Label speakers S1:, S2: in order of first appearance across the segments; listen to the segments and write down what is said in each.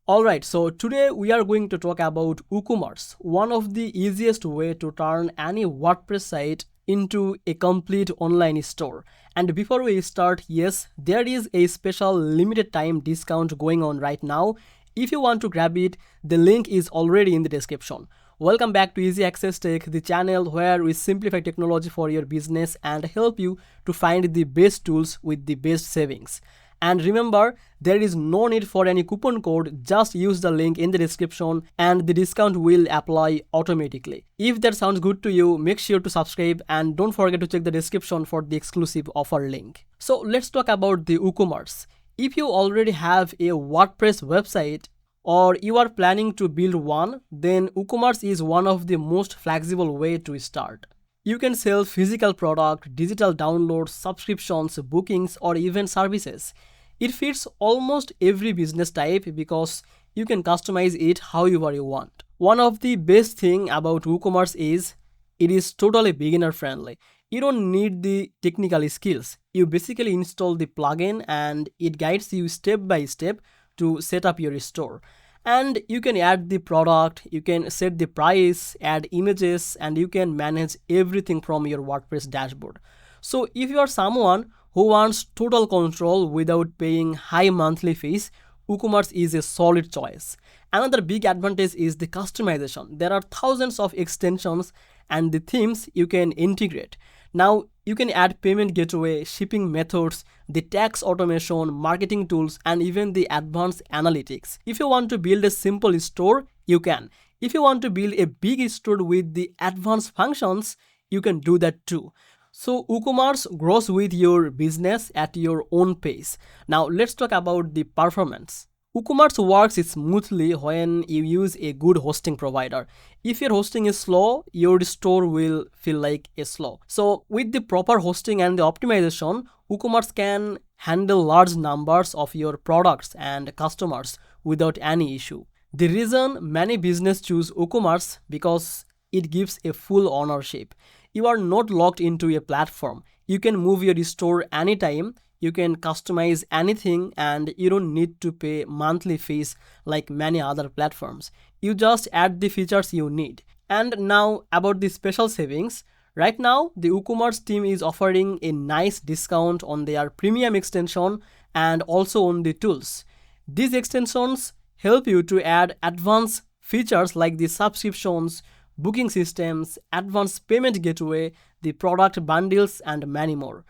S1: Alright, so today we are going to talk about WooCommerce, one of the easiest way to turn any WordPress site into a complete online store. And before we start, yes, there is a special limited time discount going on right now. If you want to grab it, the link is already in the description. Welcome back to Easy Access Tech, the channel where we simplify technology for your business and help you to find the best tools with the best savings. And remember, there is no need for any coupon code, just use the link in the description and the discount will apply automatically. If that sounds good to you, make sure to subscribe and don't forget to check the description for the exclusive offer link. So let's talk about the WooCommerce. If you already have a WordPress website or you are planning to build one, then WooCommerce is one of the most flexible way to start. You can sell physical product, digital downloads, subscriptions, bookings, or even services. It fits almost every business type because you can customize it however you want. One of the best thing about WooCommerce is it is totally beginner friendly. You don't need the technical skills. You basically install the plugin and it guides you step by step to set up your store. And you can add the product, you can set the price, add images, and you can manage everything from your WordPress dashboard. So if you are someone who wants total control without paying high monthly fees, WooCommerce is a solid choice. Another big advantage is the customization. There are thousands of extensions and the themes you can integrate. Now you can add payment gateway, shipping methods, the tax automation, marketing tools, and even the advanced analytics. If you want to build a simple store, you can. If you want to build a big store with the advanced functions, you can do that too. So WooCommerce grows with your business at your own pace. Now let's talk about the performance. WooCommerce works smoothly when you use a good hosting provider. If your hosting is slow, your store will feel like a slow. So with the proper hosting and the optimization, WooCommerce can handle large numbers of your products and customers without any issue. The reason many businesses choose WooCommerce because it gives a full ownership. You are not locked into a platform. You can move your store anytime. You can customize anything and you don't need to pay monthly fees like many other platforms. You just add the features you need. And now about the special savings. Right now, the WooCommerce team is offering a nice discount on their premium extension and also on the tools. These extensions help you to add advanced features like the subscriptions, booking systems, advanced payment gateway, the product bundles, and many more.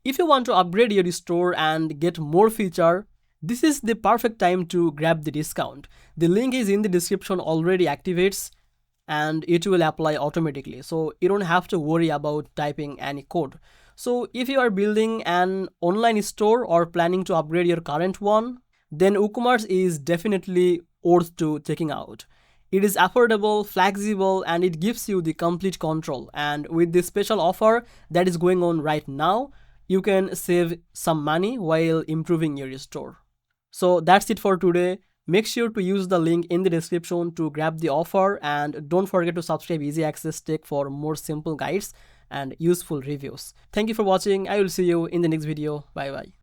S1: If you want to upgrade your store and get more feature, this is the perfect time to grab the discount. The link is in the description already activates and it will apply automatically. So you don't have to worry about typing any code. So if you are building an online store or planning to upgrade your current one, then WooCommerce is definitely worth to checking out. It is affordable, flexible, and it gives you the complete control. And with this special offer that is going on right now, you can save some money while improving your store. So that's it for today. Make sure to use the link in the description to grab the offer and don't forget to subscribe Easy Access Tech for more simple guides and useful reviews. Thank you for watching. I will see you in the next video. Bye bye.